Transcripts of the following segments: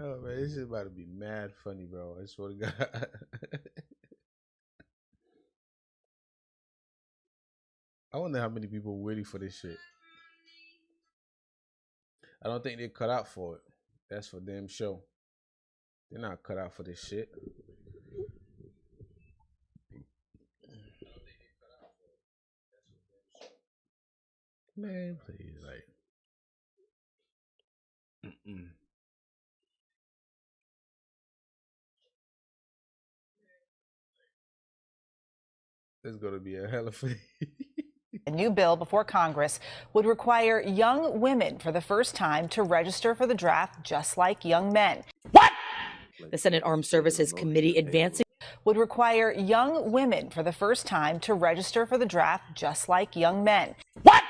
Oh man, this is about to be mad funny, bro. I swear to God. I wonder how many people waiting for this shit. I don't think they cut out for it. That's for them show. They're not cut out for this shit. Man, please, like, mm-mm. It's gonna be a hell of a. A new bill before Congress would require young women for the first time to register for the draft just like young men. What? The Senate Armed Services Committee advancing Would require young women for the first time to register for the draft just like young men. What?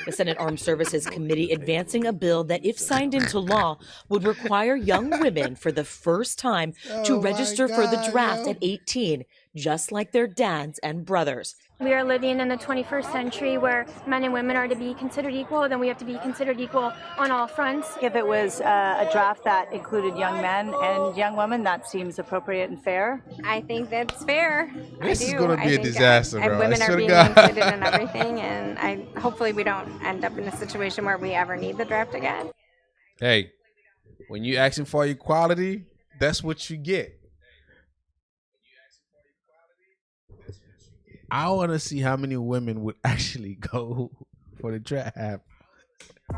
The Senate Armed Services Committee advancing a bill that, if signed into law, would require young women for the first time to register for the draft at 18, just like their dads and brothers. We are living in the 21st century where men and women are to be considered equal, then we have to be considered equal on all fronts. If it was a draft that included young men and young women, that seems appropriate and fair. I think that's fair. This is going to be a disaster, bro. Women are being included in everything, and hopefully we don't end up in a situation where we ever need the draft again. Hey, when you asking for equality, that's what you get. I want to see how many women would actually go for the draft.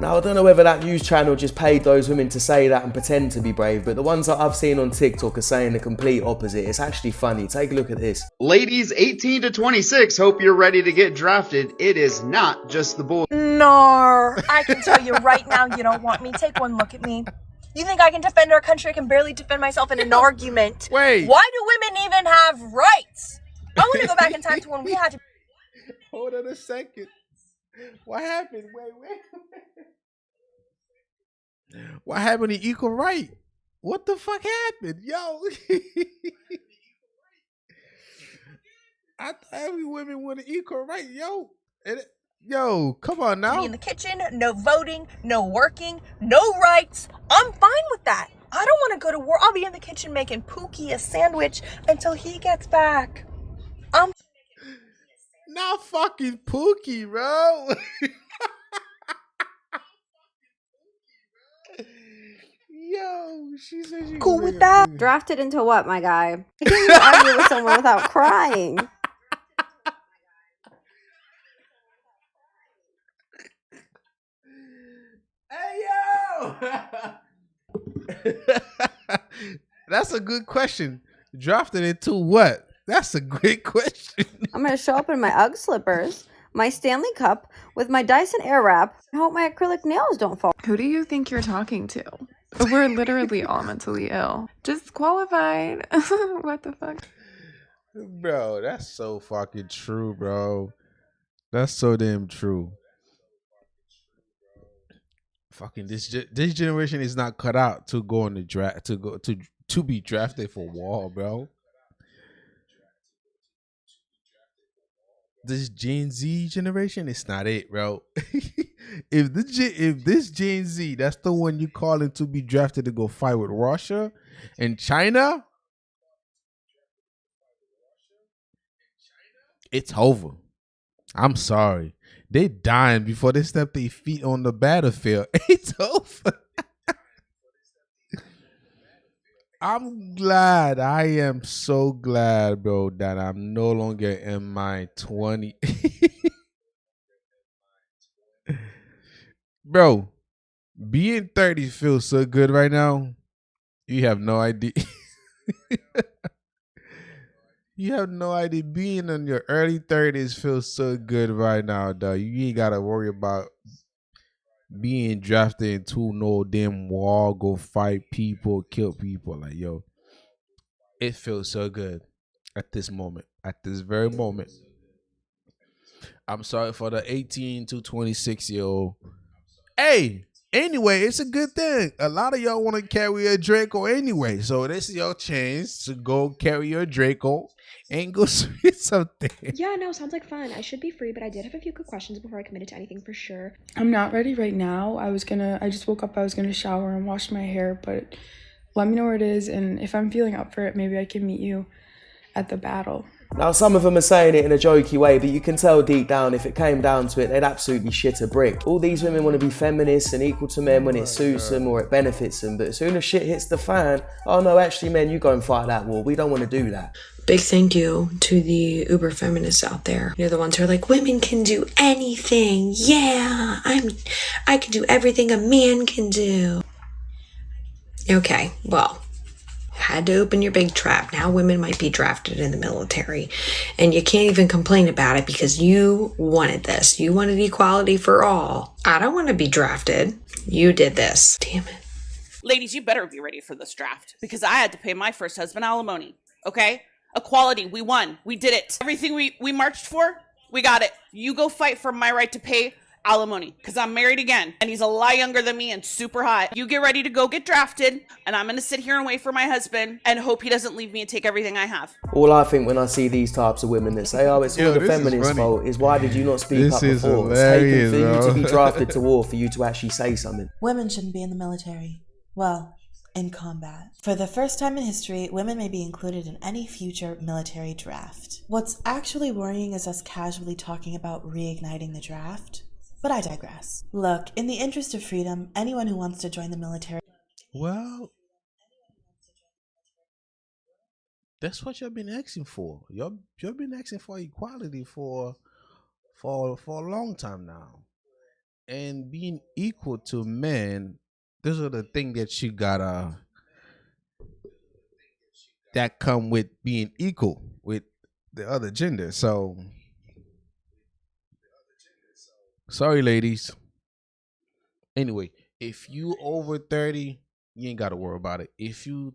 Now, I don't know whether that news channel just paid those women to say that and pretend to be brave, but the ones that I've seen on TikTok are saying the complete opposite. It's actually funny. Take a look at this. Ladies 18 to 26, hope you're ready to get drafted. It is not just the bull. No, I can tell you right now you don't want me. Take one look at me. You think I can defend our country? I can barely defend myself in an argument. Wait. Why do women even have rights? I want to go back in time to when we had to. Hold on a second. What happened? Wait. What happened to equal right? What the fuck happened? Yo. I thought every woman wanted equal right. Yo, come on now. Be in the kitchen, no voting, no working, no rights. I'm fine with that. I don't want to go to war. I'll be in the kitchen making Pookie a sandwich until he gets back. Not fucking Pookie, bro. Yo, she said she cool with that. Drafted into what, my guy? I can't even argue with someone without crying. Hey, yo. That's a good question. Drafted into what? That's a great question. I'm going to show up in my UGG slippers, my Stanley Cup, with my Dyson Airwrap. I hope my acrylic nails don't fall. Who do you think you're talking to? We're literally all mentally ill. Disqualified. What the fuck? Bro, that's so fucking true, bro. That's so damn true. Fucking this generation is not cut out to go on the draft to be drafted for war, bro. This Gen Z generation, it's not it, bro. if this Gen Z, that's the one you calling to be drafted to go fight with Russia and China, it's over. I'm sorry. They dying before they step their feet on the battlefield. It's over. I'm glad. I am so glad, bro, that I'm no longer in my 20. Bro, being 30 feels so good right now. You have no idea. You have no idea. Being in your early 30s feels so good right now, though. You ain't got to worry about being drafted into no damn war, go fight people, kill people. Like, yo, it feels so good at this moment, at this very moment. I'm sorry for the 18 to 26-year-old. Hey, anyway, it's a good thing. A lot of y'all want to carry a Draco anyway, so this is your chance to go carry your Draco and go sweet something. Yeah, no, sounds like fun. I should be free, but I did have a few quick questions before I committed to anything for sure. I'm not ready right now. I just woke up, I was gonna shower and wash my hair, but Let me know where it is, and if I'm feeling up for it, maybe I can meet you at the battle. Now, some of them are saying it in a jokey way, but you can tell deep down, if it came down to it, they'd absolutely shit a brick. All these women want to be feminists and equal to men when it suits them or it benefits them, but as soon as shit hits the fan, oh no, actually, men, you go and fight that war. We don't want to do that. Big thank you to the uber feminists out there. You're the ones who are like, women can do anything. Yeah, I can do everything a man can do. Okay, well, had to open your big trap. Now women might be drafted in the military, and you can't even complain about it because you wanted this. You wanted equality for all. I don't want to be drafted. You did this. Damn it. Ladies, you better be ready for this draft because I had to pay my first husband alimony. Okay? Equality, we won. We did it. Everything we marched for, we got it. You go fight for my right to pay alimony because I'm married again and he's a lot younger than me and super hot. You get ready to go get drafted and I'm going to sit here and wait for my husband and hope he doesn't leave me and take everything I have. All I think when I see these types of women that say, oh, it's all the feminists' fault, is why did you not speak up before? It's taken for you to be drafted to war for you to actually say something. Women shouldn't be in the military. Well, in combat. For the first time in history, women may be included in any future military draft. What's actually worrying is us casually talking about reigniting the draft. But I digress. Look, in the interest of freedom, anyone who wants to join the military... Well, that's what y'all been asking for. Y'all been asking for equality for a long time now. And being equal to men, those are the things that you gotta... that come with being equal with the other gender. So... sorry, ladies. Anyway, if you over 30, you ain't got to worry about it. If you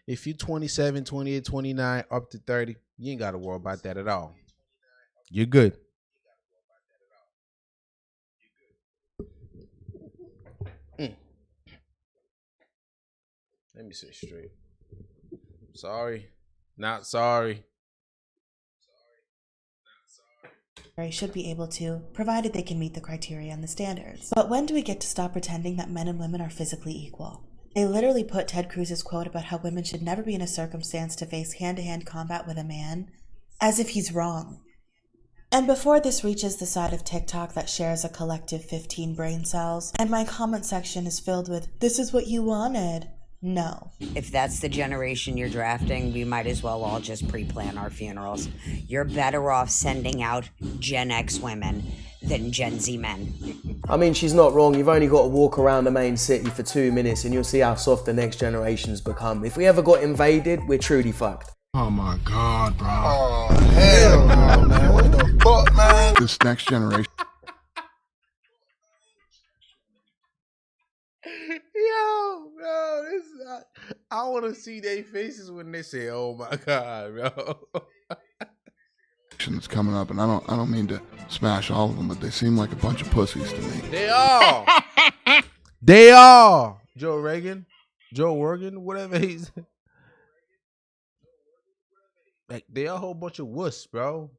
27, 28, 29, up to 30, you ain't got to worry about that at all. You're good. Let me say straight. Sorry. Not sorry. should be able to, provided they can meet the criteria and the standards. But when do we get to stop pretending that men and women are physically equal? They literally put Ted Cruz's quote about how women should never be in a circumstance to face hand-to-hand combat with a man as if he's wrong. And before this reaches the side of TikTok that shares a collective 15 brain cells, and my comment section is filled with, "This is what you wanted." No. If that's the generation you're drafting, we might as well all just pre-plan our funerals. You're better off sending out Gen X women than Gen Z men. I mean, she's not wrong. You've only got to walk around the main city for 2 minutes and you'll see how soft the next generation's become. If we ever got invaded, we're truly fucked. Oh my God, bro. Oh, hell no, man. What the fuck, man? This next generation. Yo, bro, this I want to see their faces when they say, "Oh my God, bro." That's coming up, and I don't mean to smash all of them, but they seem like a bunch of pussies to me. They are. They are. Joe Rogan, whatever he's. Like, they are a whole bunch of wuss, bro.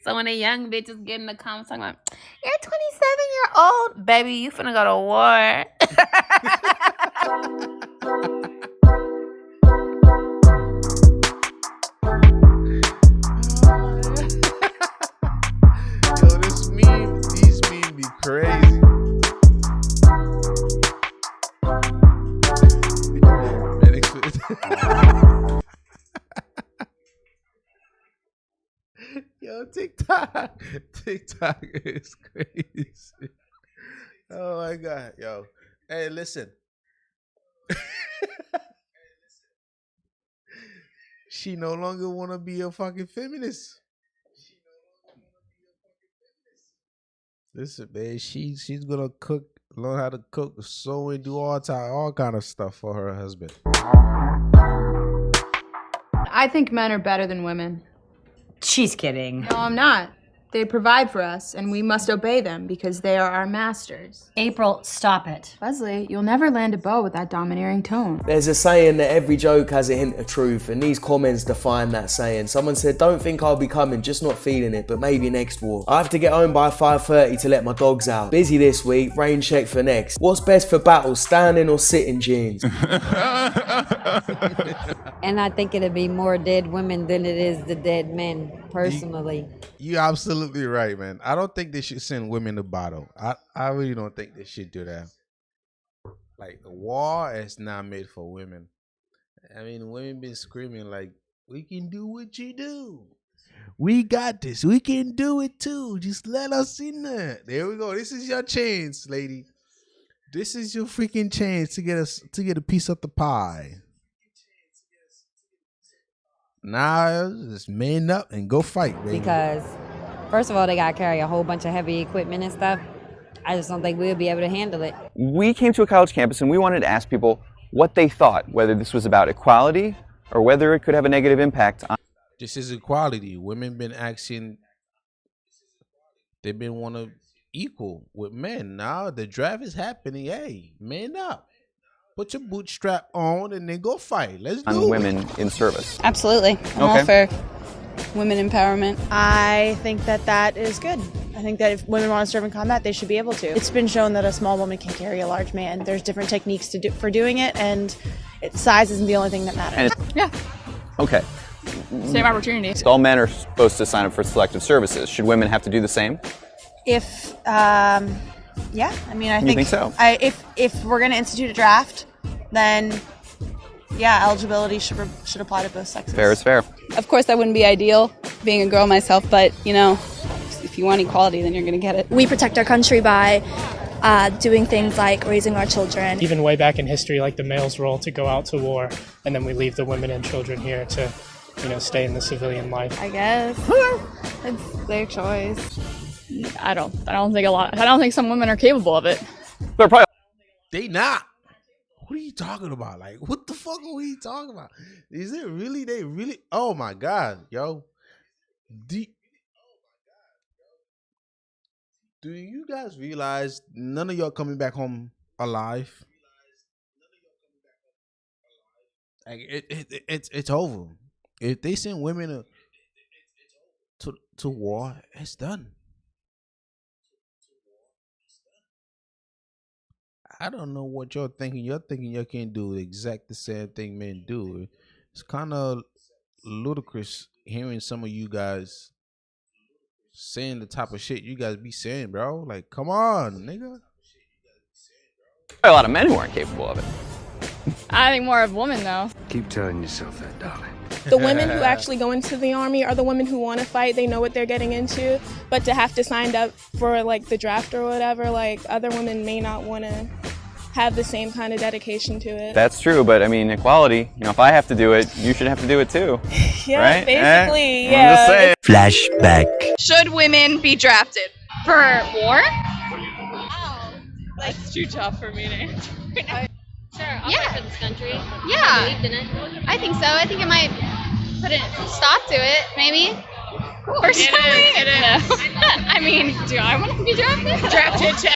So when the young bitches get in the comments talking about, "You're 27-year-old, baby, you finna go to war." Yo, these memes be crazy. Yo, TikTok is crazy. Oh my God, yo. Hey, listen. She no longer want to be a fucking feminist. Listen, man, she's gonna learn how to cook, sew, and do all kind of stuff for her husband. I think men are better than women. She's kidding. No, I'm not. They provide for us, and we must obey them because they are our masters. April, stop it. Leslie, you'll never land a bow with that domineering tone. There's a saying that every joke has a hint of truth, and these comments define that saying. Someone said, don't think I'll be coming, just not feeling it, but maybe next war. I have to get home by 5:30 to let my dogs out. Busy this week, rain check for next. What's best for battle, standing or sitting, jeans? And I think it'd be more dead women than it is the dead men, personally. You're absolutely right, man. I don't think they should send women to battle. I really don't think they should do that. Like, the war is not made for women. I mean, women been screaming like, we can do what you do. We got this. We can do it too. Just let us in there. There we go. This is your chance, lady. This is your freaking chance to get a piece of the pie. Nah, just man up and go fight, baby. Because, first of all, they got to carry a whole bunch of heavy equipment and stuff. I just don't think we'll be able to handle it. We came to a college campus and we wanted to ask people what they thought, whether this was about equality or whether it could have a negative impact on. This is equality. Women been asking, they've been want to equal with men. Now the draft is happening. Hey, man up. Put your bootstrap on and then go fight. Let's do it. Women in service. Absolutely. I'm all for women empowerment. I think that is good. I think that if women want to serve in combat, they should be able to. It's been shown that a small woman can carry a large man. There's different techniques for doing it, and size isn't the only thing that matters. Yeah. Okay. Same opportunity. All men are supposed to sign up for selective services. Should women have to do the same? If, yeah, I mean, I You think so? If we're going to institute a draft, then yeah, eligibility should apply to both sexes. Fair is fair. Of course, that wouldn't be ideal, being a girl myself, but, you know, if you want equality, then you're going to get it. We protect our country by doing things like raising our children. Even way back in history, like the male's role to go out to war, and then we leave the women and children here to, you know, stay in the civilian life. I guess. It's their choice. I don't think some women are capable of it. They're probably. They not. What are you talking about? Like, what the fuck are we talking about? Is it really? They really? Oh my god, yo. Do you guys realize none of y'all coming back home alive? Like, it's over. If they send women to war, it's done. I don't know what you're thinking. You're thinking you can't do exact the same thing men do. It's kind of ludicrous hearing some of you guys saying the type of shit you guys be saying, bro. Like, come on, nigga. A lot of men who aren't capable of it. I think more of women, though. Keep telling yourself that, darling. The women who actually go into the army are the women who want to fight. They know what they're getting into. But to have to sign up for, like, the draft or whatever, like, other women may not want to have the same kind of dedication to it. That's true, but I mean, equality, you know, if I have to do it, you should have to do it too. Yeah, right? basically, I'm yeah. just saying. Flashback. Should women be drafted? For war? Oh, that's too tough for me to answer. Sure, I'll fight for this country. Yeah. I believed in it. I think so. I think it might put a stop to it, maybe. Personally, no. I mean, do I want to be drafted? Drafted.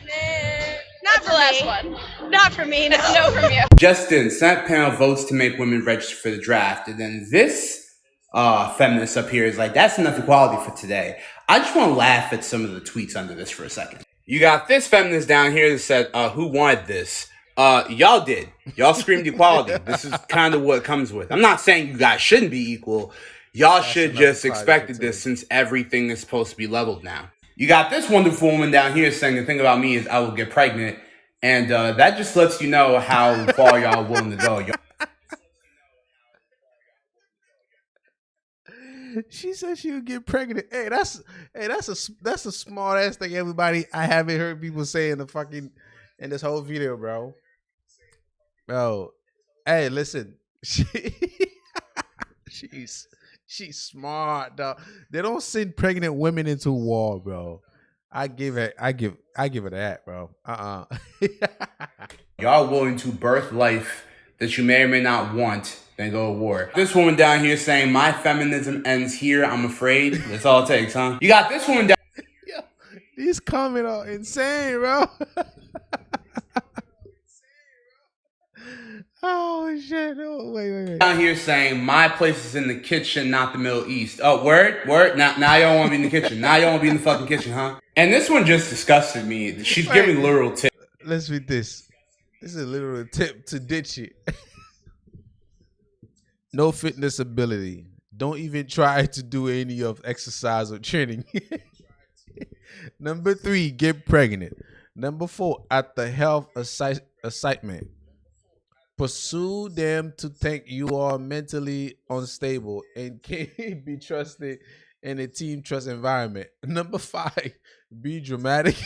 Not the last one. Not for me. No from you. Justin, Senate panel votes to make women register for the draft. And then this feminist up here is like, that's enough equality for today. I just want to laugh at some of the tweets under this for a second. You got this feminist down here that said, who wanted this? Y'all did. Y'all screamed equality. This is kind of what it comes with. I'm not saying you guys shouldn't be equal. Y'all should just expected this since everything is supposed to be leveled now. You got this wonderful woman down here saying the thing about me is I will get pregnant. And that just lets you know how far y'all are willing to go. She said she would get pregnant. Hey, that's a smart ass thing. Everybody, I haven't heard people say in this whole video, bro. Bro, hey, listen, she's smart, dog. They don't send pregnant women into war, bro. I give it that, bro. Y'all willing to birth life that you may or may not want, then go to war. This woman down here saying, my feminism ends here, I'm afraid. That's all it takes, huh? You got this woman down. He's coming out insane, bro. Oh shit! Oh, wait. Down here saying my place is in the kitchen, not the Middle East. Oh, word. Now y'all want to be in the kitchen. Now y'all want to be in the fucking kitchen, huh? And this one just disgusted me. She's giving literal tips. Let's read this. This is a literal tip to ditch it. No fitness ability. Don't even try to do any of exercise or training. Number 3, get pregnant. Number 4, at the health excitement. Pursue them to think you are mentally unstable and can't be trusted in a team trust environment. Number 5, be dramatic.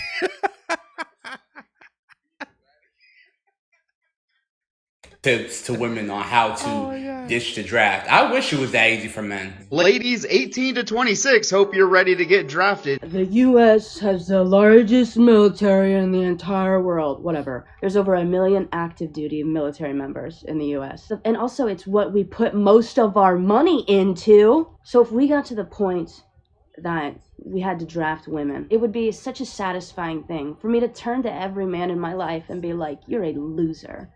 Tips to women on how to ditch the draft. I wish it was that easy for men. Ladies 18 to 26, hope you're ready to get drafted. The U.S. has the largest military in the entire world. Whatever. There's over 1 million active duty military members in the U.S. And also, it's what we put most of our money into. So if we got to the point that we had to draft women, it would be such a satisfying thing for me to turn to every man in my life and be like, you're a loser.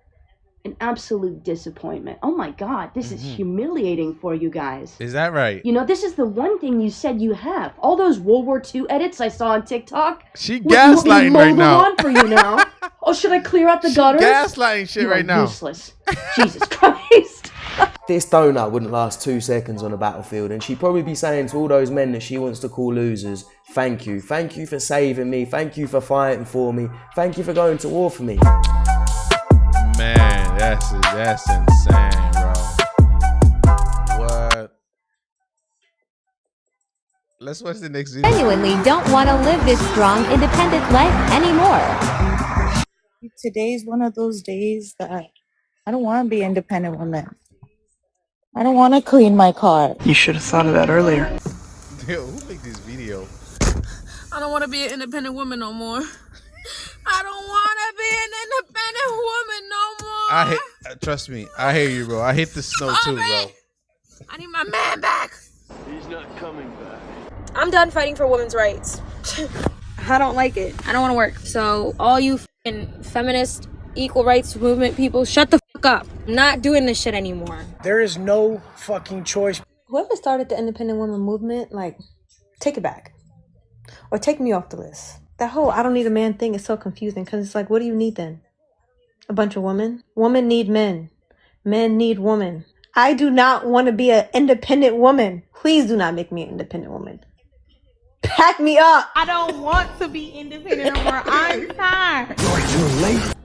An absolute disappointment. Oh my God, this is humiliating for you guys. Is that right? You know, this is the one thing you said you have. All those World War II edits I saw on TikTok. She gaslighting right now. On for you now. Oh, should I clear out the gutters? Gaslighting shit right now. Useless. Jesus Christ. This donut wouldn't last 2 seconds on a battlefield, and she'd probably be saying to all those men that she wants to call losers, thank you for saving me, thank you for fighting for me, thank you for going to war for me. Man, that's insane, bro. What? Let's watch the next video. Genuinely don't want to live this strong, independent life anymore. Today's one of those days that I don't want to be an independent woman. I don't want to clean my car. You should have thought of that earlier. Yo, who made this video? I don't want to be an independent woman no more. I don't want to be an independent woman no more. I hate. Trust me, I hear you, bro. I hate the snow too, bro. I need my man back. He's not coming back. I'm done fighting for women's rights. I don't like it. I don't want to work. So all you feminist, equal rights movement people, shut the fuck up. I'm not doing this shit anymore. There is no fucking choice. Whoever started the independent women movement, like, take it back. Or take me off the list. That whole I don't need a man thing is so confusing because it's like, what do you need then? A bunch of women? Women need men. Men need women. I do not want to be an independent woman. Please do not make me an independent woman. Pack me up. I don't want to be independent no more. I'm tired.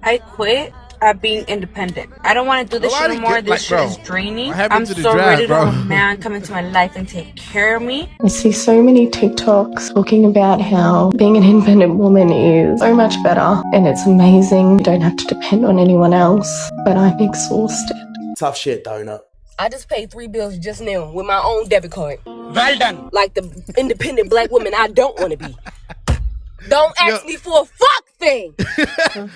I quit at being independent. I don't want to do this shit anymore. This shit is draining. I'm so ready to have a man come into my life and take care of me. I see so many TikToks talking about how being an independent woman is so much better and it's amazing. You don't have to depend on anyone else, but I'm exhausted. Tough shit, donut. I just paid 3 bills just now with my own debit card. Well done. Like the independent black woman I don't want to be. Don't ask me for a fuck thing.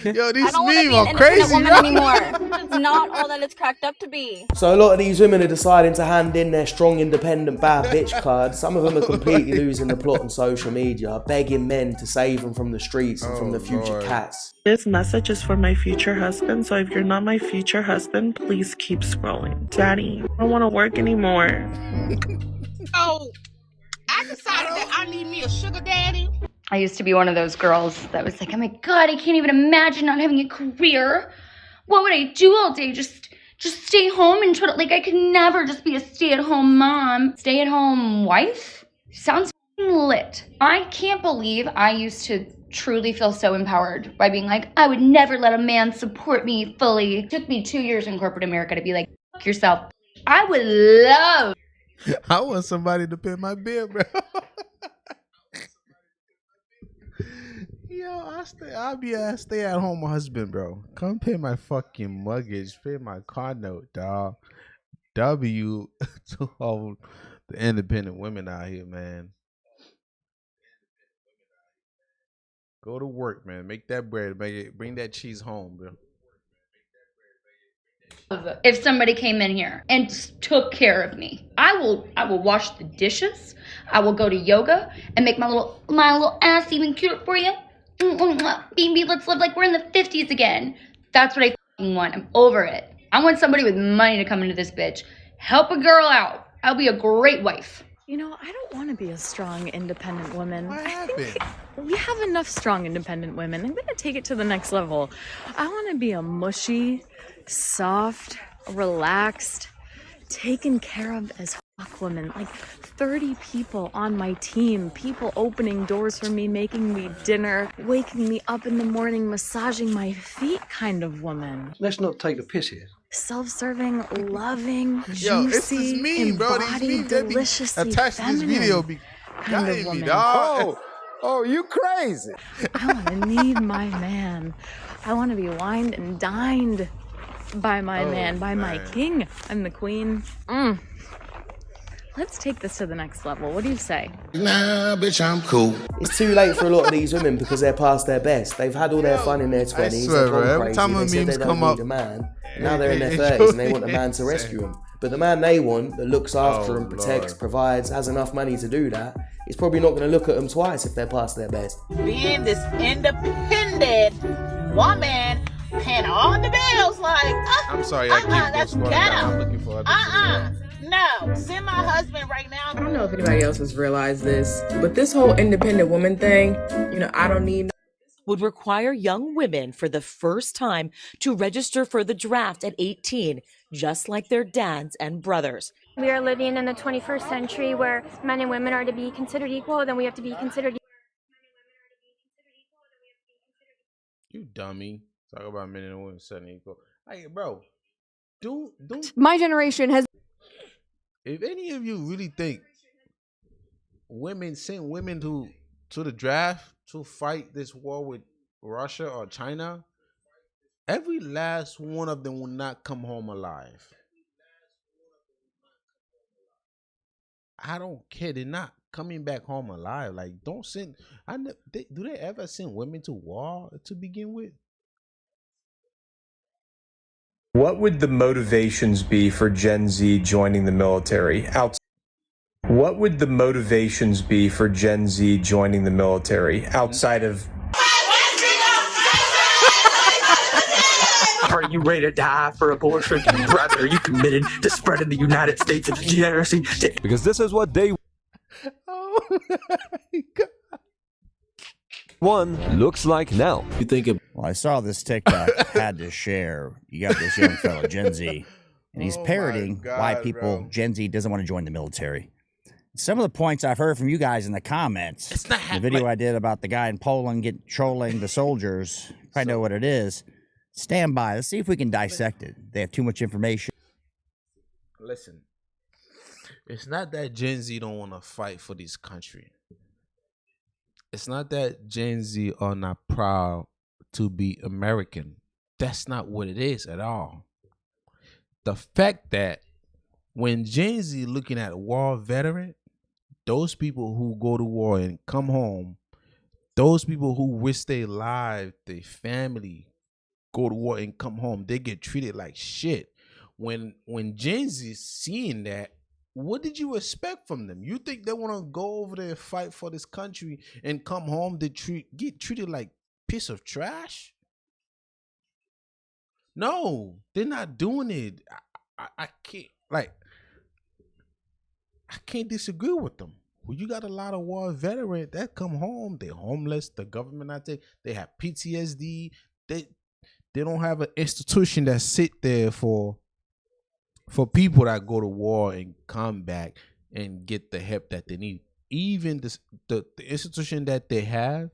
Yo, these I don't want to memes be are an crazy, independent woman bro. anymore. It's not all that it's cracked up to be. So a lot of these women are deciding to hand in their strong, independent, bad bitch card. Some of them are completely losing the plot on social media, begging men to save them from the streets and from the future cats. This message is for my future husband, so if you're not my future husband, please keep scrolling. Daddy, I don't want to work anymore. Oh, I decided that I need me a sugar daddy. I used to be one of those girls that was like, oh my God, I can't even imagine not having a career. What would I do all day? Just stay home and try to, like, I could never just be a stay-at-home mom. Stay-at-home wife? Sounds lit. I can't believe I used to truly feel so empowered by being like, I would never let a man support me fully. It took me 2 years in corporate America to be like, fuck yourself. I would love. I want somebody to pay my bill, bro. Yo, I'll be a stay-at-home husband, bro. Come pay my fucking mortgage, pay my car note, dog. W to all the independent women out here, man. Go to work, man. Make that bread. Bring that cheese home, bro. If somebody came in here and took care of me, I will wash the dishes. I will go to yoga and make my little ass even cuter for you. Baby, let's live like we're in the 50s again. That's what I want. I'm over it. I want somebody with money to come into this bitch. Help a girl out. I'll be a great wife. You know, I don't want to be a strong, independent woman. What I happened? think we have enough strong, independent women. I'm going to take it to the next level. I want to be a mushy, soft, relaxed, taken care of as fuck woman. Like 30 people on my team, people opening doors for me, making me dinner, waking me up in the morning, massaging my feet kind of woman. Let's not take the piss here. Self-serving, loving, Yo, it's this juicy, meme, bro. These embodied, memes that be deliciously attached to this feminine video be kind of guiding me, woman. dog. Oh, you crazy. I want to need my man. I want to be wined and dined by my man, by my king. I'm the queen. Let's take this to the next level. What do you say? Nah, bitch, I'm cool. It's too late for a lot of these women because they're past their best. They've had all their fun in their 20s. I swear, they've gone bro, every crazy, time they a said memes they don't come need up, a man. Now they're in their 30s and they want a man to rescue them. But the man they want that looks after them, protects, provides, has enough money to do that, is probably not going to look at them twice if they're past their best. Being this independent woman, paying all the bills, like, I'm sorry, I keep that's going down. I'm looking for no, send my husband right now. I don't know if anybody else has realized this, but this whole independent woman thing, I don't need. Would require young women for the first time to register for the draft at 18, just like their dads and brothers. We are living in the 21st century where men and women are to be considered equal, then we have to be considered equal. You dummy. Talk about men and women suddenly equal. Hey, bro. Don't. My generation has. If any of you really think women send women to the draft to fight this war with Russia or China, every last one of them will not come home alive. I don't care. They're not coming back home alive. Like, don't send. Do they ever send women to war to begin with? What would the motivations be for Gen Z joining the military? What would the motivations be for Gen Z joining the military outside of... Are you ready to die for abortion? Brother, are you committed to spreading the United States of degeneracy? Because this is what day one looks like now. You think of... Well, I saw this TikTok, had to share. You got this young fella, Gen Z, and he's parroting why people, Gen Z doesn't want to join the military. Some of the points I've heard from you guys in the comments, the video I did about the guy in Poland trolling the soldiers, I know what it is. Stand by. Let's see if we can dissect it. They have too much information. Listen, it's not that Gen Z don't want to fight for this country. It's not that Gen Z are not proud to be American. That's not what it is at all. The fact that when Gen Z looking at war veteran, those people who go to war and come home, those people who risk their life, their family, go to war and come home, they get treated like shit. When Gen Z seeing that, what did you expect from them? You think they want to go over there and fight for this country and come home to get treated like piece of trash? No, they're not doing it. I can't disagree with them. Well, you got a lot of war veterans that come home, they're homeless, the government not take, they have PTSD, they don't have an institution that sit there for people that go to war and come back and get the help that they need. Even the institution that they have,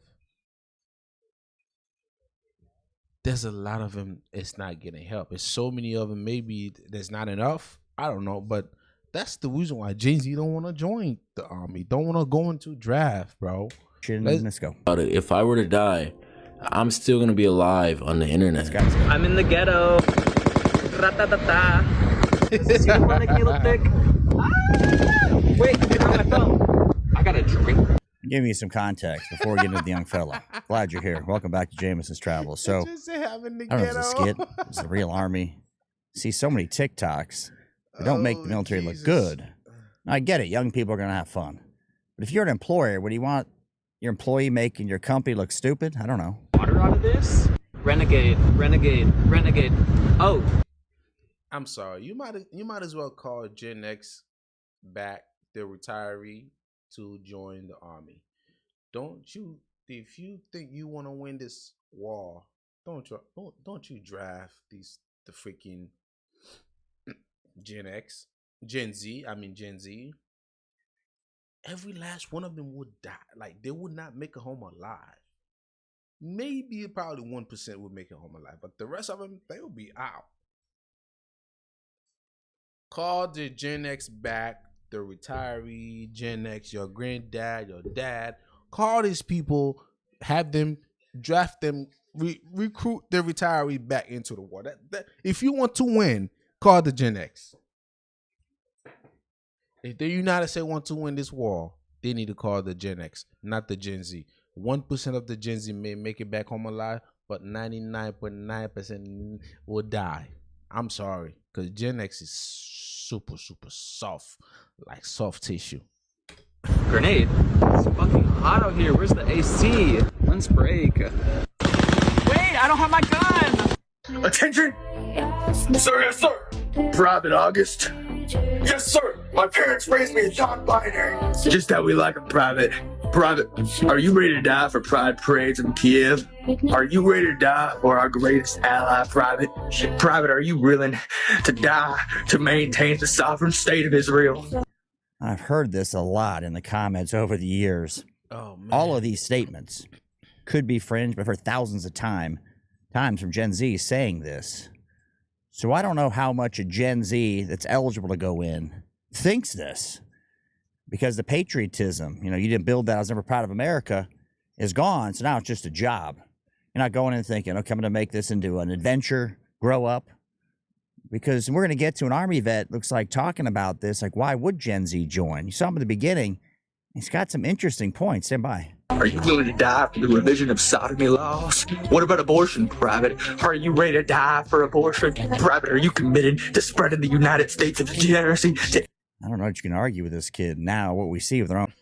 there's a lot of them, it's not getting help. There's so many of them, maybe there's not enough. I don't know, but that's the reason why Gen Z don't want to join the army, don't want to go into draft, bro. Let's go. If I were to die, I'm still going to be alive on the internet. I'm in the ghetto. See the one that can look thick? Wait, on my phone. I got a drink. Give me some context before we get into the young fella. Glad you're here. Welcome back to Jameson's Travels. So, I don't know if it's a skit. It's the real army. see so many TikToks that don't make the military look good. I get it. Young people are going to have fun. But if you're an employer, would you want your employee making your company look stupid? I don't know. Water out of this? Renegade. Oh. I'm sorry. You might as well call Gen X back, the retiree, to join the army. If you think you want to win this war, don't you draft the freaking Gen Z. Every last one of them would die. Like, they would not make it home alive. Maybe probably 1% would make it home alive, but the rest of them, they'll be out. Call the Gen X back, the retiree, Gen X, your granddad, your dad. Call these people, have them, draft them, recruit the retiree back into the war. If you want to win, call the Gen X. If the United States want to win this war, they need to call the Gen X, not the Gen Z. 1% of the Gen Z may make it back home alive, but 99.9% will die. I'm sorry, because Gen X is super, super soft, like soft tissue. Grenade? It's fucking hot out here. Where's the AC? Let's break. Wait, I don't have my gun! Attention! Sir, yes, sir! Private August. Yes, sir! My parents raised me a non-binary. Just how we like them, Private. Private, are you ready to die for pride parades in Kiev? Are you ready to die for our greatest ally, Private? Private, are you willing to die to maintain the sovereign state of Israel? I've heard this a lot in the comments over the years. Oh, man. All of these statements could be fringe, but I've heard thousands of times from Gen Z saying this. So I don't know how much a Gen Z that's eligible to go in thinks this. Because the patriotism, you didn't build that, I was never proud of America, is gone. So now it's just a job. You're not going in thinking, okay, I'm going to make this into an adventure, grow up. Because we're going to get to an Army vet, looks like, talking about this, like, why would Gen Z join? You saw him at the beginning. He's got some interesting points. Stand by. Are you willing to die for the revision of sodomy laws? What about abortion, Private? Are you ready to die for abortion? Private, are you committed to spreading the United States of degeneracy? I don't know what you can argue with this kid now, what we see with their own.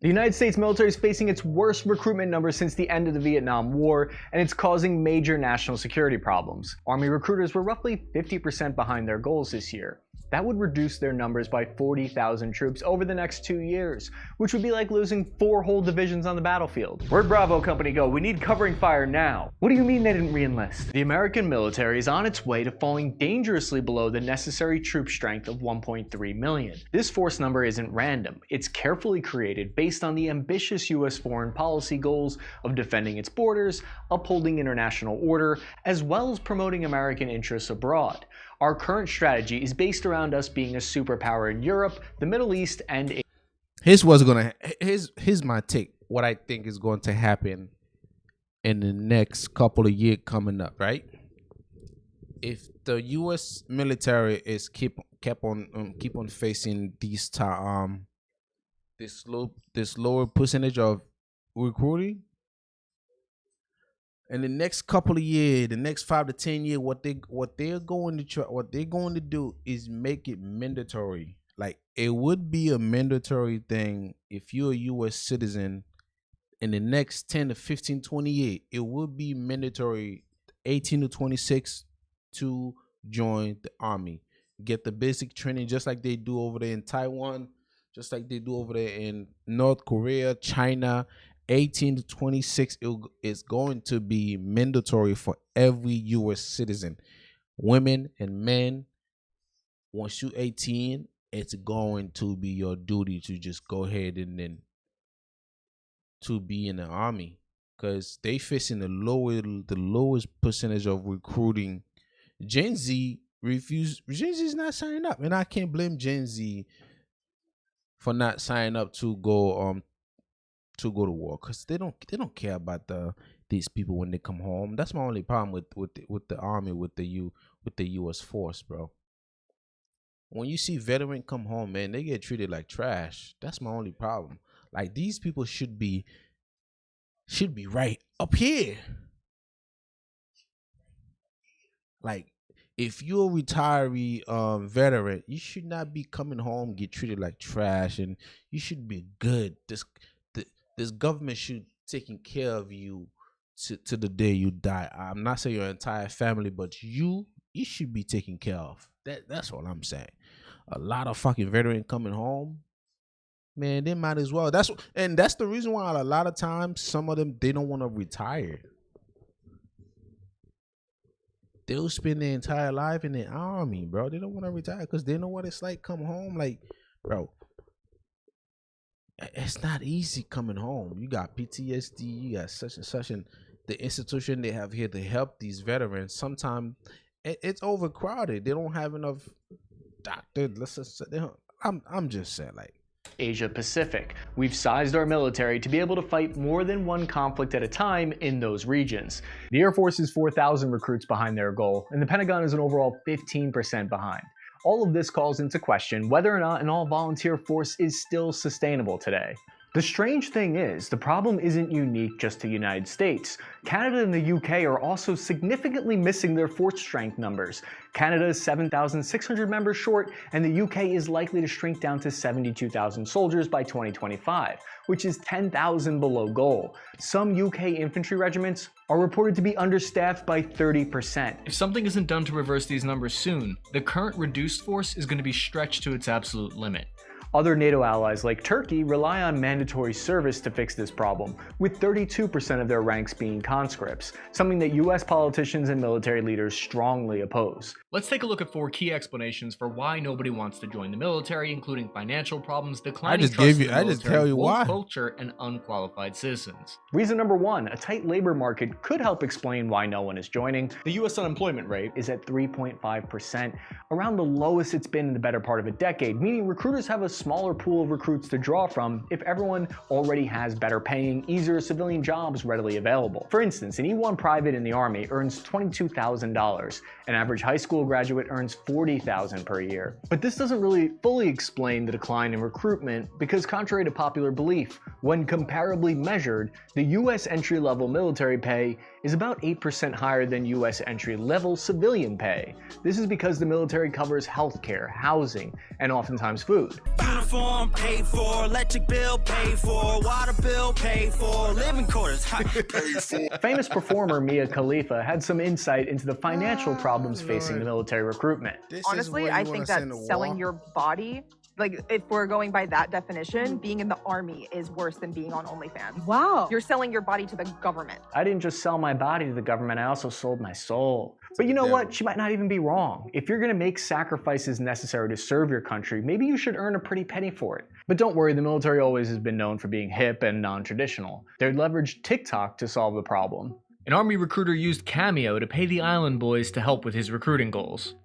The United States military is facing its worst recruitment numbers since the end of the Vietnam War, and it's causing major national security problems. Army recruiters were roughly 50% behind their goals this year. That would reduce their numbers by 40,000 troops over the next 2 years, which would be like losing 4 whole divisions on the battlefield. Where'd Bravo Company go? We need covering fire now. What do you mean they didn't re-enlist? The American military is on its way to falling dangerously below the necessary troop strength of 1.3 million. This force number isn't random. It's carefully created based on the ambitious U.S. foreign policy goals of defending its borders, upholding international order, as well as promoting American interests abroad. Our current strategy is based around us being a superpower in Europe, the Middle East, and Asia. Here's my take. What I think is going to happen in the next couple of years coming up, right? If the U.S. military is keep on facing this lower percentage of recruiting, in the next couple of years, the next 5 to 10 years, what they're going to do is make it mandatory. Like, it would be a mandatory thing if you're a U.S. citizen. In the next 10 to 15, 20 years, it would be mandatory 18 to 26 to join the Army. Get the basic training just like they do over there in Taiwan, just like they do over there in North Korea, China. 18 to 26 is going to be mandatory for every U.S. citizen. Women and men, once you're 18, it's going to be your duty to just go ahead and then to be in the Army, because they facing the lowest percentage of recruiting. Gen Z is not signing up, and I can't blame Gen Z for not signing up to go to war, because they don't care about these people when they come home. That's my only problem with the Army, with the U.S. force, bro. When you see veteran come home, man, they get treated like trash. That's my only problem. Like, these people should be right up here. Like, if you're a retiree veteran, you should not be coming home get treated like trash, and you should be good. This government should taking care of you to the day you die. I'm not saying your entire family, but you should be taken care of. That's what I'm saying. A lot of fucking veteran coming home, man, they might as well. That's the reason why a lot of times some of them, they don't want to retire. They'll spend their entire life in the army, bro. They don't want to retire because they know what it's like come home. Like, bro, it's not easy coming home. You got PTSD, you got such and such, and the institution they have here to help these veterans, sometimes it's overcrowded. They don't have enough doctors. I'm just saying, like, Asia Pacific. We've sized our military to be able to fight more than one conflict at a time in those regions. The Air Force is 4,000 recruits behind their goal, and the Pentagon is an overall 15% behind. All of this calls into question whether or not an all-volunteer force is still sustainable today. The strange thing is, the problem isn't unique just to the United States. Canada and the UK are also significantly missing their force strength numbers. Canada is 7,600 members short, and the UK is likely to shrink down to 72,000 soldiers by 2025, which is 10,000 below goal. Some UK infantry regiments are reported to be understaffed by 30%. If something isn't done to reverse these numbers soon, the current reduced force is going to be stretched to its absolute limit. Other NATO allies like Turkey rely on mandatory service to fix this problem, with 32% of their ranks being conscripts, something that US politicians and military leaders strongly oppose. Let's take a look at 4 key explanations for why nobody wants to join the military, including financial problems, declining trust in the military, woke culture, and unqualified citizens. Reason number 1, a tight labor market could help explain why no one is joining. The US unemployment rate is at 3.5%, around the lowest it's been in the better part of a decade, meaning recruiters have a smaller pool of recruits to draw from if everyone already has better paying, easier civilian jobs readily available. For instance, an E1 private in the Army earns $22,000. An average high school graduate earns $40,000 per year. But this doesn't really fully explain the decline in recruitment because, contrary to popular belief, when comparably measured, the US entry-level military pay is about 8% higher than US entry-level civilian pay. This is because the military covers healthcare, housing, and oftentimes food. Uniform paid for, electric bill paid for, water bill paid for, living quarters paid for. Famous performer Mia Khalifa had some insight into the financial problems facing the military recruitment. Honestly, I think that selling your body, like if we're going by that definition, being in the Army is worse than being on OnlyFans. Wow. You're selling your body to the government. I didn't just sell my body to the government, I also sold my soul. But you know what? She might not even be wrong. If you're gonna make sacrifices necessary to serve your country, maybe you should earn a pretty penny for it. But don't worry, the military always has been known for being hip and non-traditional. They leveraged TikTok to solve the problem. An Army recruiter used Cameo to pay the Island Boys to help with his recruiting goals.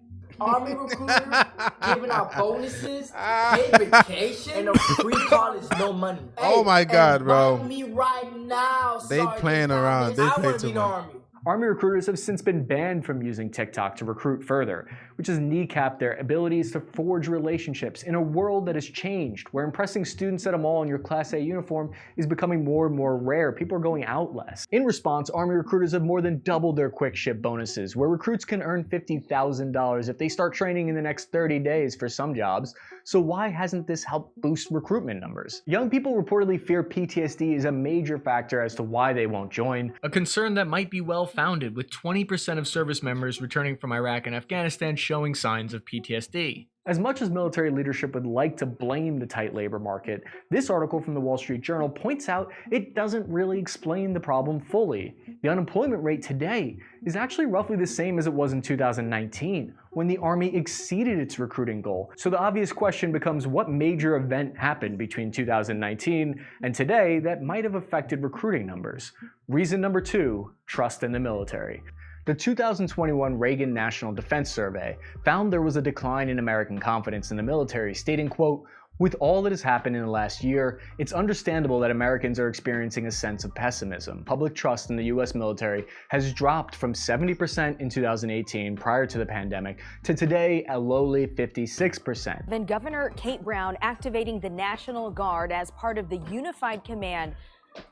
Army recruiters giving out bonuses, paid vacation, and a free college, no money. Oh my God, bro. Buy me right now. They playing around. They play too much. Army recruiters have since been banned from using TikTok to recruit further, which has kneecapped their abilities to forge relationships in a world that has changed, where impressing students at a mall in your Class A uniform is becoming more and more rare. People are going out less. In response, Army recruiters have more than doubled their quick ship bonuses, where recruits can earn $50,000 if they start training in the next 30 days for some jobs. So why hasn't this helped boost recruitment numbers? Young people reportedly fear PTSD is a major factor as to why they won't join. A concern that might be well founded, with 20% of service members returning from Iraq and Afghanistan showing signs of PTSD. As much as military leadership would like to blame the tight labor market, this article from the Wall Street Journal points out it doesn't really explain the problem fully. The unemployment rate today is actually roughly the same as it was in 2019, when the Army exceeded its recruiting goal. So the obvious question becomes, what major event happened between 2019 and today that might have affected recruiting numbers? Reason number 2, trust in the military. The 2021 Reagan National Defense Survey found there was a decline in American confidence in the military, stating, quote, "With all that has happened in the last year, it's understandable that Americans are experiencing a sense of pessimism. Public trust in the US military has dropped from 70% in 2018 prior to the pandemic to today a lowly 56%. Then Governor Kate Brown activating the National Guard as part of the Unified Command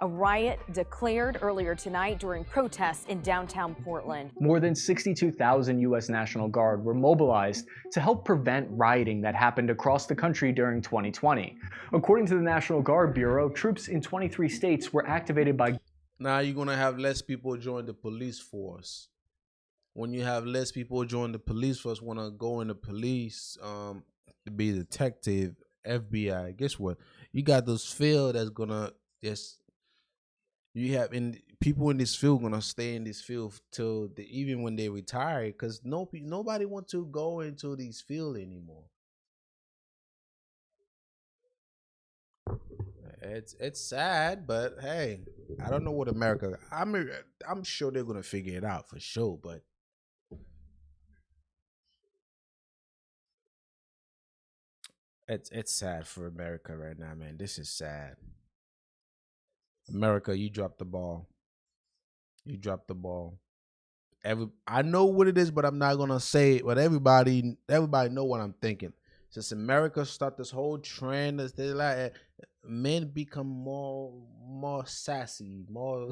A riot declared earlier tonight during protests in downtown Portland. More than 62,000 U.S. National Guard were mobilized to help prevent rioting that happened across the country during 2020. According to the National Guard Bureau, troops in 23 states were activated by... Now you're going to have less people join the police force. When you have less people join the police force, want to go in the police, to be a detective, FBI, guess what? You got this field that's going to... You have people in this field gonna stay in this field till even when they retire, because nobody want to go into these field anymore. It's sad, but hey, I don't know what America. I'm sure they're gonna figure it out for sure, but it's sad for America right now, man. This is sad. America, you dropped the ball. You dropped the ball. I know what it is, but I'm not gonna say it. But everybody know what I'm thinking. Since America start this whole trend, they like men become more sassy, more.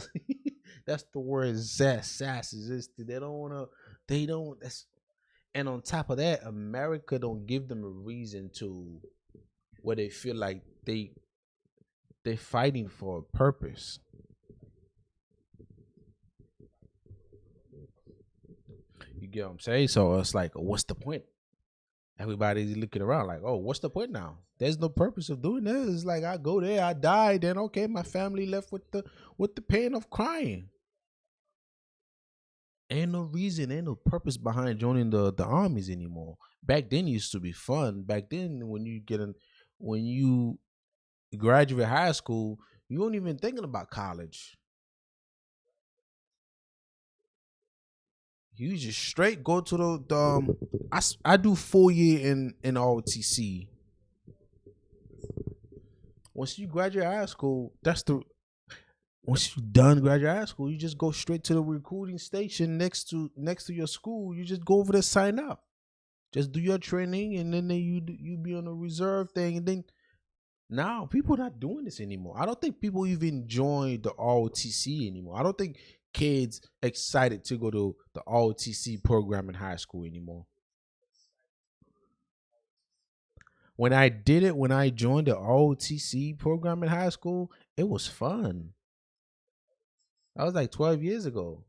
That's the word, sassy. They don't wanna. They don't. And on top of that, America don't give them a reason to where they feel like they're fighting for a purpose. You get what I'm saying? So it's like, what's the point? Everybody's looking around like, oh, what's the point now? There's no purpose of doing this. It's like, I go there, I die, then okay, my family left with the pain of crying. Ain't no reason, ain't no purpose behind joining the armies anymore. Back then it used to be fun. Back then when you graduate high school, you weren't even thinking about college. You just straight go to the I do 4 year in ROTC. Once you graduate high school, once you done graduate high school, you just go straight to the recruiting station next to your school. You just go over there, sign up, just do your training, and then you be on a reserve thing, and then. Now, people are not doing this anymore. I don't think people even join the ROTC anymore. I don't think kids excited to go to the ROTC program in high school anymore. When I joined the ROTC program in high school, it was fun. That was like 12 years ago.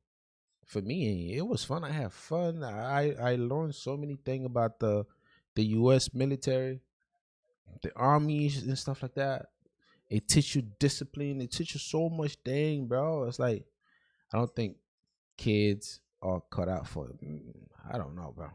For me, it was fun. I had fun. I learned so many things about the U.S. military. The armies and stuff like that. It teach you discipline. It teach you so much thing, bro. It's like, I don't think kids are cut out for it. I don't know, bro.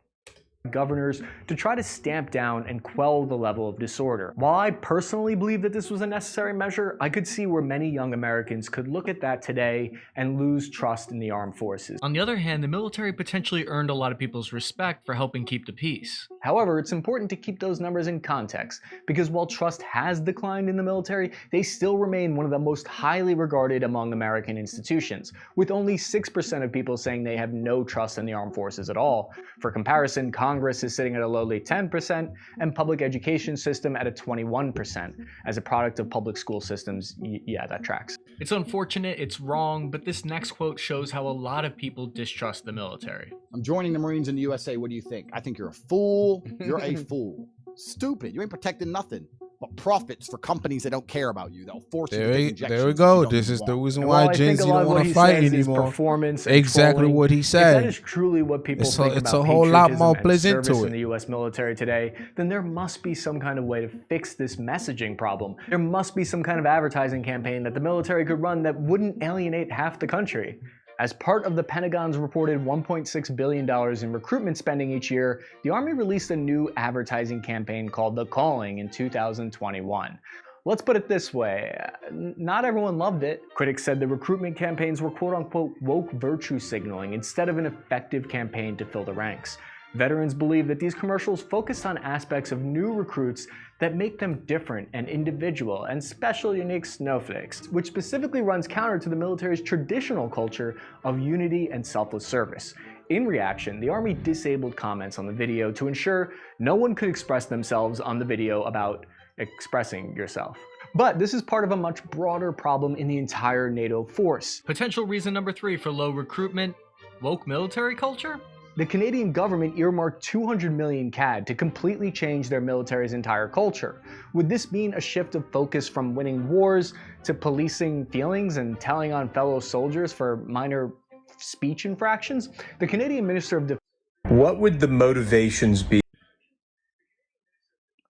Governors to try to stamp down and quell the level of disorder. While I personally believe that this was a necessary measure, I could see where many young Americans could look at that today and lose trust in the armed forces. On the other hand, the military potentially earned a lot of people's respect for helping keep the peace. However, it's important to keep those numbers in context, because while trust has declined in the military, they still remain one of the most highly regarded among American institutions, with only 6% of people saying they have no trust in the armed forces at all. For comparison, Congress is sitting at a lowly 10%, and public education system at a 21%. As a product of public school systems, yeah, that tracks. It's unfortunate, it's wrong, but this next quote shows how a lot of people distrust the military. I'm joining the Marines in the USA. What do you think? I think you're a fool. You're a fool. Stupid. You ain't protecting nothing but profits for companies that don't care about you. They'll force you to take injections. There we go. This is the reason why Gen Z don't want to fight anymore. Performance exactly what he said. If that is truly what people think it's about a whole lot more patriotism pleasant to it in the U.S. military today, then there must be some kind of way to fix this messaging problem. There must be some kind of advertising campaign that the military could run that wouldn't alienate half the country. As part of the Pentagon's reported $1.6 billion in recruitment spending each year, the Army released a new advertising campaign called The Calling in 2021. Let's put it this way, not everyone loved it. Critics said the recruitment campaigns were quote-unquote woke virtue signaling instead of an effective campaign to fill the ranks. Veterans believe that these commercials focused on aspects of new recruits that make them different and individual and special, unique snowflakes, which specifically runs counter to the military's traditional culture of unity and selfless service. In reaction, the Army disabled comments on the video to ensure no one could express themselves on the video about expressing yourself. But this is part of a much broader problem in the entire NATO force. Potential reason number 3 for low recruitment: woke military culture? The Canadian government earmarked 200 million CAD to completely change their military's entire culture. Would this mean a shift of focus from winning wars to policing feelings and telling on fellow soldiers for minor speech infractions? The Canadian Minister of Defense. What would the motivations be?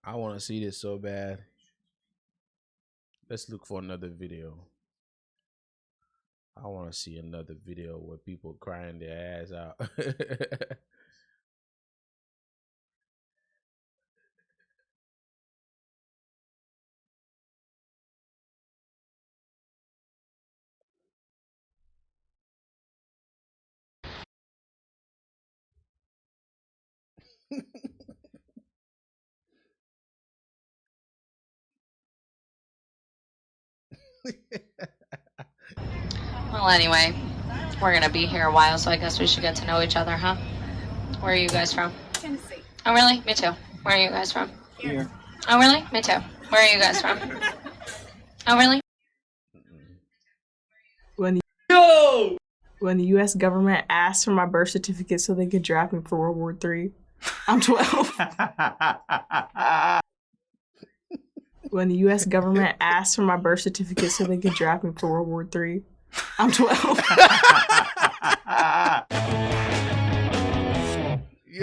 I want to see this so bad. Let's look for another video. I want to see another video where people crying their ass out. Well, anyway, we're gonna be here a while, so I guess we should get to know each other, huh? Where are you guys from? Tennessee. Oh, really? Me too. Where are you guys from? Here. Oh, really? Me too. Where are you guys from? Oh, really? When the U.S. government asked for my birth certificate so they could draft me for World War III, I'm 12. When the U.S. government asked for my birth certificate so they could draft me for World War III, I'm 12.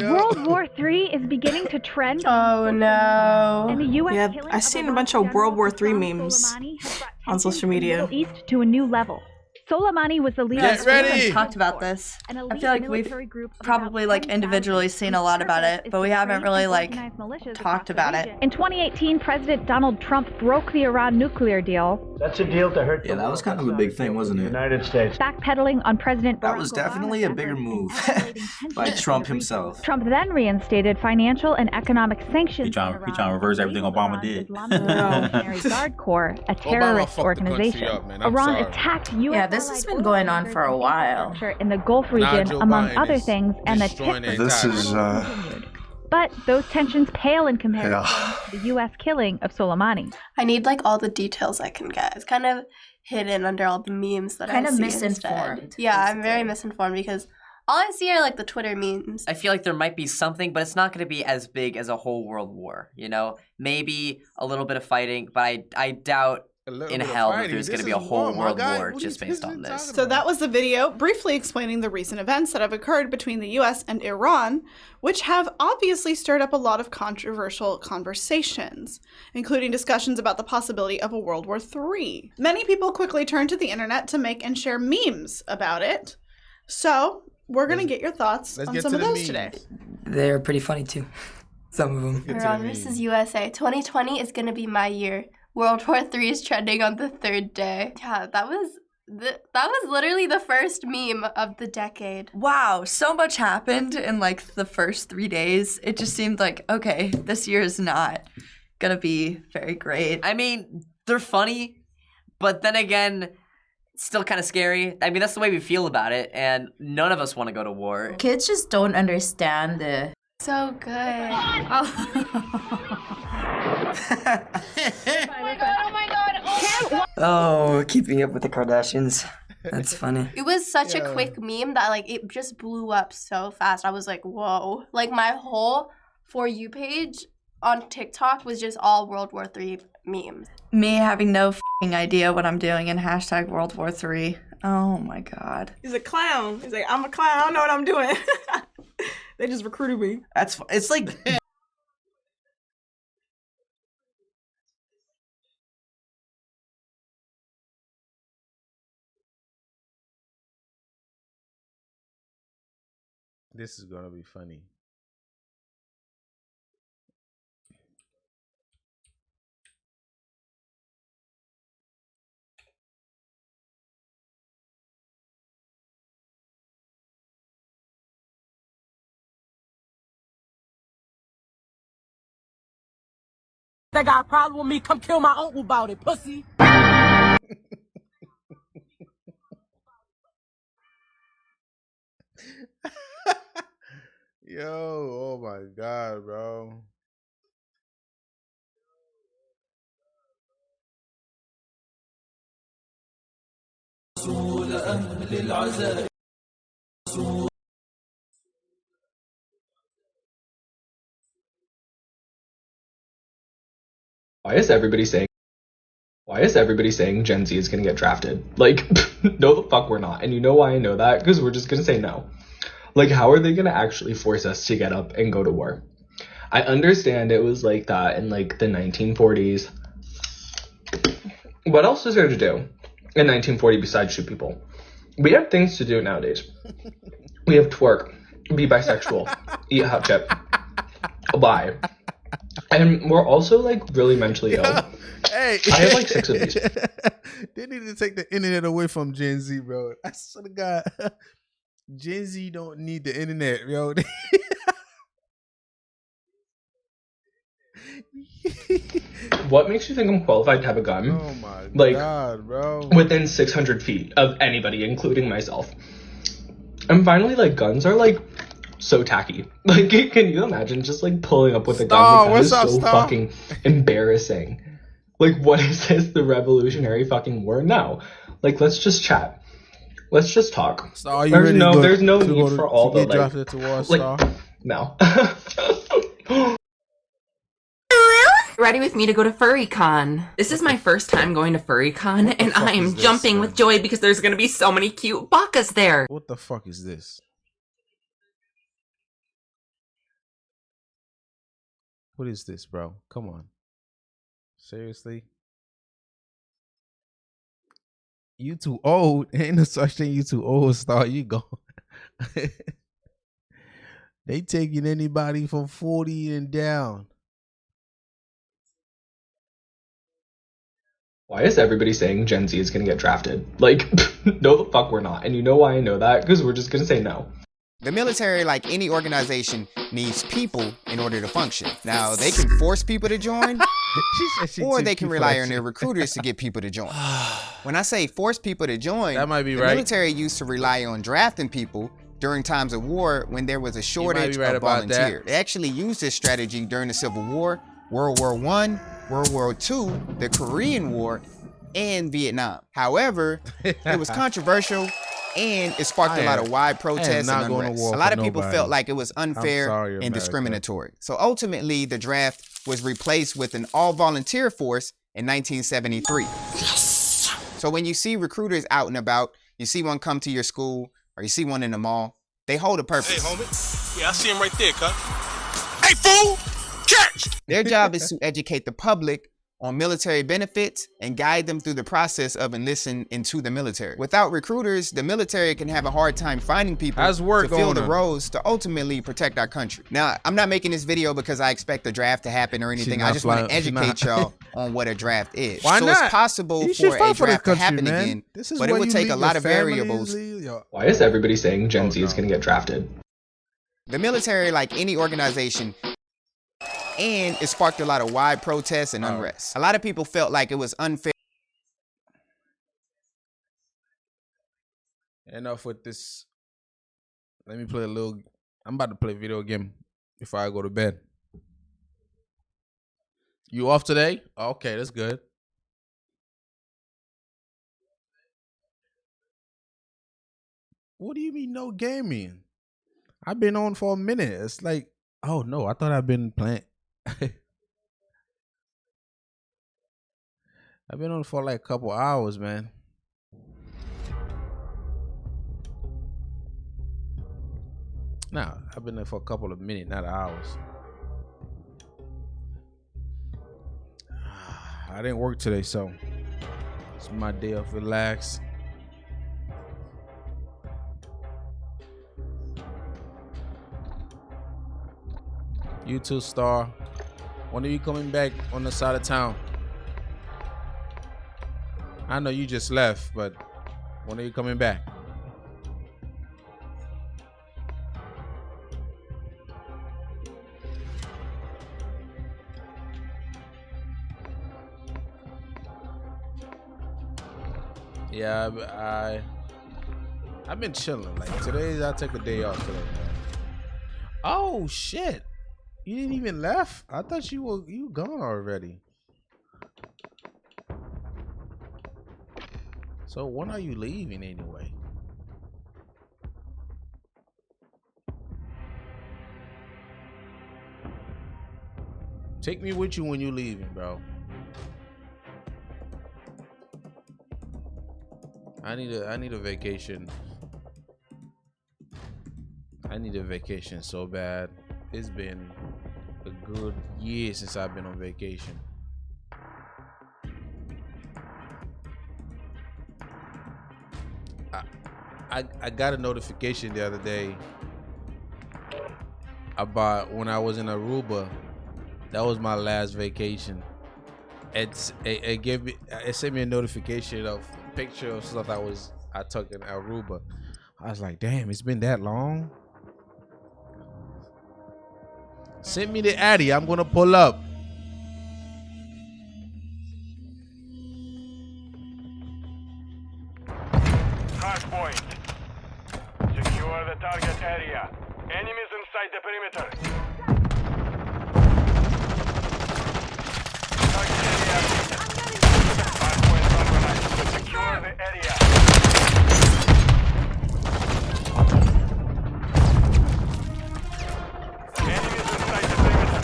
World War III is beginning to trend. Oh no. And the U.S. Yeah, killing I've of seen a Iran's bunch of World War III General memes Soleimani has brought on tensions social in the media. Middle East to a new level. Soleimani was the leader. Get ready. We haven't talked about this. I feel like we've probably like individually seen a lot about it, but we haven't really like talked about it. In 2018, President Donald Trump broke the Iran nuclear deal. That's a deal to hurt. Yeah, that was kind of a big thing, wasn't it? United States. Backpedaling on President That Barack was definitely a bigger move by Trump himself. Trump then reinstated financial and economic sanctions. He trying to reverse everything Obama did. Revolutionary Guard Corps, a terrorist organization. Iran attacked U.S. Yeah, this has been going on for a while. In the Gulf region, Joe among Biden other is things, and the destroying tip the This entire is region. But those tensions pale in comparison to the U.S. killing of Soleimani. I need like all the details I can get. It's kind of hidden under all the memes that Kind I of see misinformed, instead. Yeah, I'm very misinformed because all I see are like the Twitter memes. I feel like there might be something, but it's not going to be as big as a whole world war, you know? Maybe a little bit of fighting, but I doubt in hell that there's going to be a whole world war just based on this. So that was the video briefly explaining the recent events that have occurred between the US and Iran, which have obviously stirred up a lot of controversial conversations, including discussions about the possibility of a World War III. Many people quickly turned to the internet to make and share memes about it. So we're going to get your thoughts on some of those today. They're pretty funny too. Some of them. Iran versus USA. 2020 is going to be my year. World War III is trending on the third day. Yeah, that was literally the first meme of the decade. Wow, so much happened in like the first 3 days. It just seemed like, okay, this year is not gonna be very great. I mean, they're funny, but then again, it's still kind of scary. I mean, that's the way we feel about it, and none of us want to go to war. Kids just don't understand the... So good. Oh, keeping up with the Kardashians. That's funny. It was such a quick meme that like it just blew up so fast. I was like, whoa. Like my whole For You page on TikTok was just all World War III memes. Me having no f***ing idea what I'm doing in hashtag World War III. Oh my god. He's a clown. He's like, I'm a clown. I don't know what I'm doing. They just recruited me. It's like... This is gonna be funny. They got a problem with me, come kill my uncle about it, pussy. Yo, oh my god, bro. Why is everybody saying Gen Z is gonna get drafted? Like, no the fuck we're not. And you know why I know that? Because we're just gonna say no. Like, how are they gonna actually force us to get up and go to war? I understand it was like that in like the 1940s. What else is there to do in 1940 besides shoot people? We have things to do nowadays. We have twerk, be bisexual, eat hot chip, lie. And we're also like really mentally ill. Hey, I have like 6 of these. They need to take the internet away from Gen Z, bro. I swear to God, Gen Z don't need the internet, yo. What makes you think I'm qualified to have a gun? Oh my God, bro. Within 600 feet of anybody, including myself. And finally, like, guns are like so tacky. Like, can you imagine just like pulling up with a gun? Like, that is so fucking embarrassing. Like, what is this? The Revolutionary fucking War? No. Like, let's just chat. Let's just talk. Star, there's no need for all the drafted to war, Star? No. Ready with me to go to FurryCon. This is my first time going to FurryCon, and I am jumping with joy because there's gonna be so many cute bakas there. What the fuck is this? What is this, bro? Come on. Seriously? You too old. Ain't no such thing. You too old, Star. You go. They taking anybody from 40 and down. Why is everybody saying Gen Z is gonna get drafted? Like, no the fuck we're not. And you know why I know that? Because we're just gonna say no. The military, like any organization, needs people in order to function. Now, they can force people to join, or they can rely on their recruiters to get people to join. When I say force people to join, that might be the right. military used to rely on drafting people during times of war when there was a shortage of volunteers. They actually used this strategy during the Civil War, World War I, World War II, the Korean War, and Vietnam. However, it was controversial and it sparked a lot of wide protests and unrest. A lot of people felt like it was unfair and discriminatory. So ultimately, the draft was replaced with an all-volunteer force in 1973. Yes. So when you see recruiters out and about, you see one come to your school, or you see one in the mall, they hold a purpose. Hey, homie. Yeah, I see him right there, cuz. Hey, fool! Catch! Their job is to educate the public on military benefits and guide them through the process of enlisting into the military. Without recruiters, the military can have a hard time finding people to fill the roles to ultimately protect our country. Now, I'm not making this video because I expect the draft to happen or anything. I just want to educate y'all on what a draft is. Why so not? It's possible for a draft to happen again, but it would take a lot of variables. Why is everybody saying Gen Z is going to get drafted? The military, like any organization, and it sparked a lot of wide protests and unrest. A lot of people felt like it was unfair. Enough with this. Let me play a little. I'm about to play a video game before I go to bed. You off today? Okay, that's good. What do you mean no gaming? I've been on for a minute. It's like, oh no, I thought I've been playing. I've been on for like a couple hours, man. Nah, I've been there for a couple of minutes, not hours. I didn't work today, so it's my day of relax. You too, Star. When are you coming back on the side of town? I know you just left, but when are you coming back? Yeah, I've been chilling. Like today, I take a day off today. Oh shit! You didn't even left? I thought you gone already. So when are you leaving anyway? Take me with you when you're leaving, bro. I need a vacation. I need a vacation so bad. It's been a good year since I've been on vacation. I got a notification the other day about when I was in Aruba. That was my last vacation. It sent me a notification of a picture of stuff I took in Aruba. I was like, damn, it's been that long. Send me the Addy. I'm gonna pull up. Hardpoint. Secure the target area. Enemies inside the perimeter. Target area updated. Hardpoint compromised. Secure the area. Enemies inside the perimeter.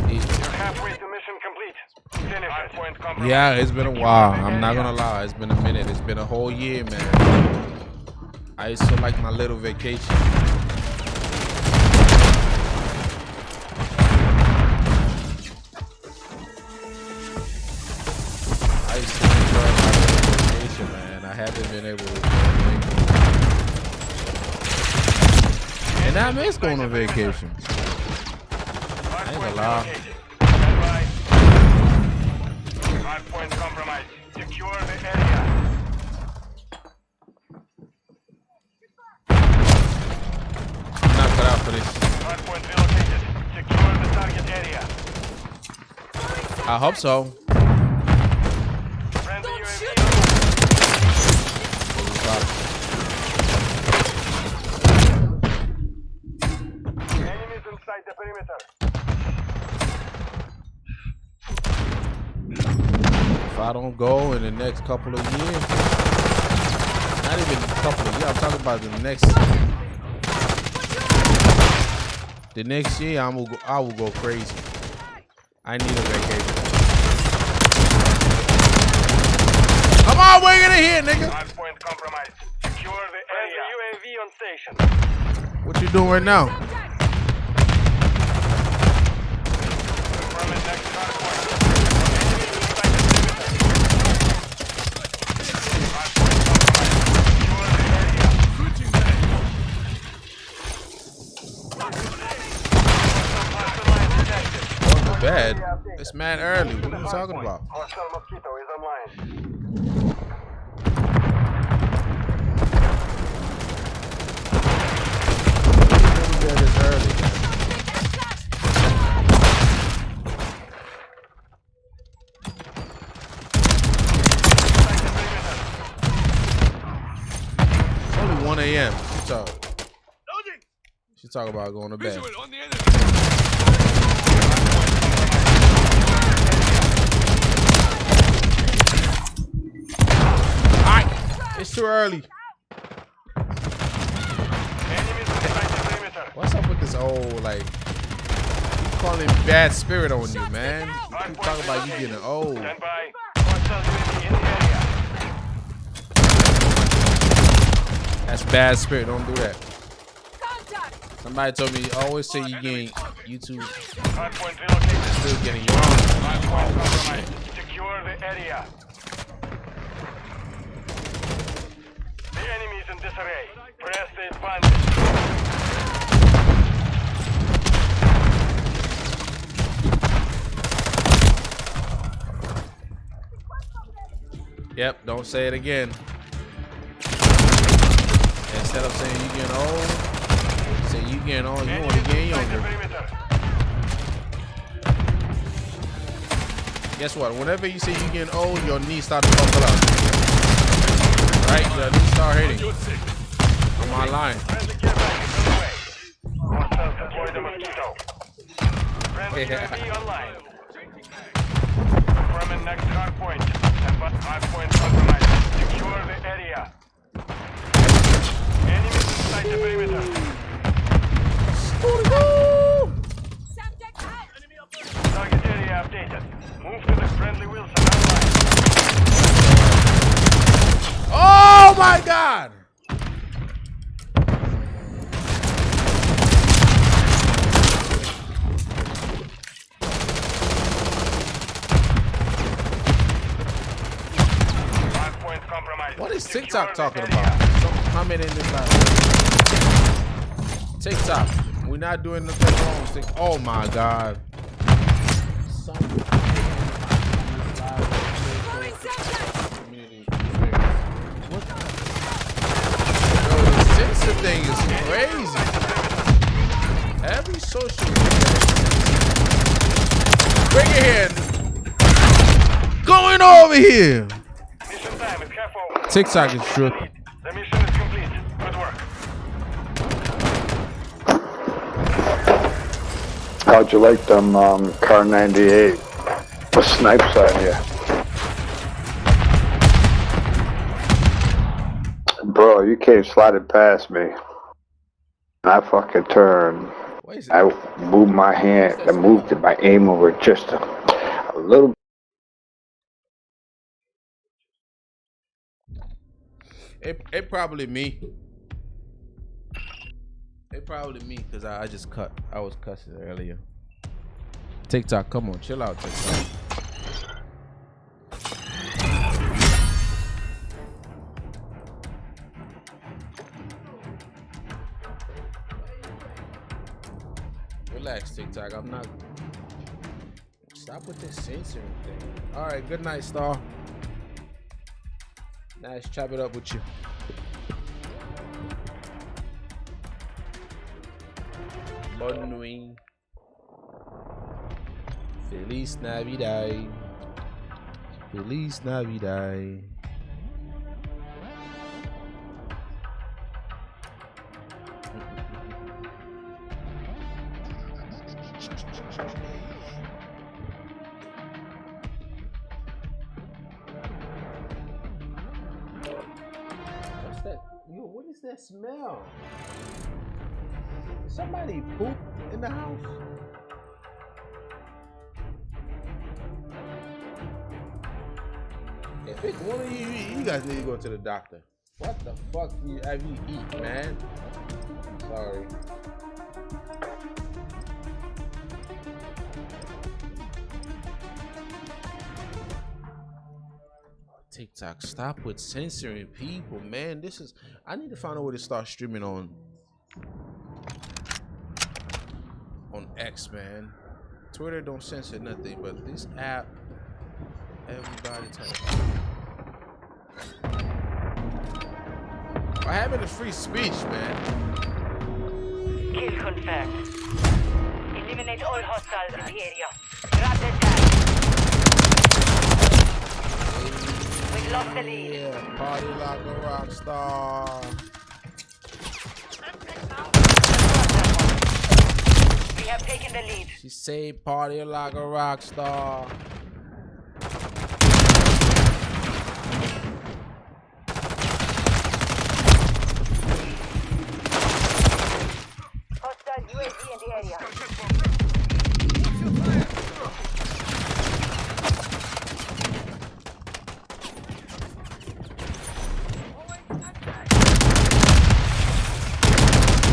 You're halfway to mission complete. Yeah, it's been a while. I'm not gonna lie. It's been a minute. It's been a whole year, man. I used to like my little vacation. I used to enjoy my little vacation, man. I haven't been able to. And I miss going on vacation. I ain't gonna lie. Hardpoint compromised. Secure the area. I'm not cut out for this. Hardpoint relocated. Secure the target area. I hope so. Friendly UAV. Enemies inside the perimeter. If I don't go in the next couple of years, not even a couple of years, I'm talking about the next year, I will go crazy. I need a vacation. Come on, we're gonna hit, nigga. Hardpoint compromised. Secure the area. UAV on station. What you doing right now? Confirming next hardpoint. Bad. It's mad early. What are you talking about? Hostile mosquito is online. It's early. It's only 1 a.m. She talk about going to bed. It's too early. What's up with this old, like, you calling bad spirit on you, man? You talking about you getting old. That's bad spirit. Don't do that. Somebody told me always say you two still getting young. Secure the area. The enemy is in disarray. Press the advantage. Yep, don't say it again. Instead of saying you getting old, say you getting old, you want to get younger. Guess what? Whenever you say you getting old, your knees start to buckle up. Right, your knees start hurting. On my line. Friendly UAV online. Confirming next hard point. 5 points compromised. Secure the area. Enemies inside the perimeter. Target area updated. Move to the friendly Wilson online. Oh my God! What is TikTok talking about? Someone comment in this live. TikTok, we're not doing nothing wrong. Oh my God. Yo, the censor thing is crazy. Every social media. Bring it here. Going over here. TikTok is true. The mission is complete. Good work. How'd you like them Car 98? The snipes on you. Bro, you came sliding past me. I fucking turned. I moved my hand and moved my aim over just a little. It probably me. It probably me because I just cut. I was cussing earlier. TikTok, come on, chill out, TikTok. Relax, TikTok. I'm not. Stop with this censoring thing. All right, good night, Star. Nice, chop it up with you. Bonne nuit. Feliz Navidad. Feliz Navidad. What's that? Yo, what is that smell? Did somebody poop in the house? If it's one of you guys need to go to the doctor. What the fuck have you eat, man? Sorry. TikTok, stop with censoring people, man. This is, I need to find a way to start streaming on X, man. Twitter don't censor nothing, but this app, everybody talking. What happened to free speech, man? Kill confirmed. Eliminate all hostiles in the area. Grab the tag. We lost the lead. Yeah, party like a rock star. We have taken the lead. She say party like a rock star.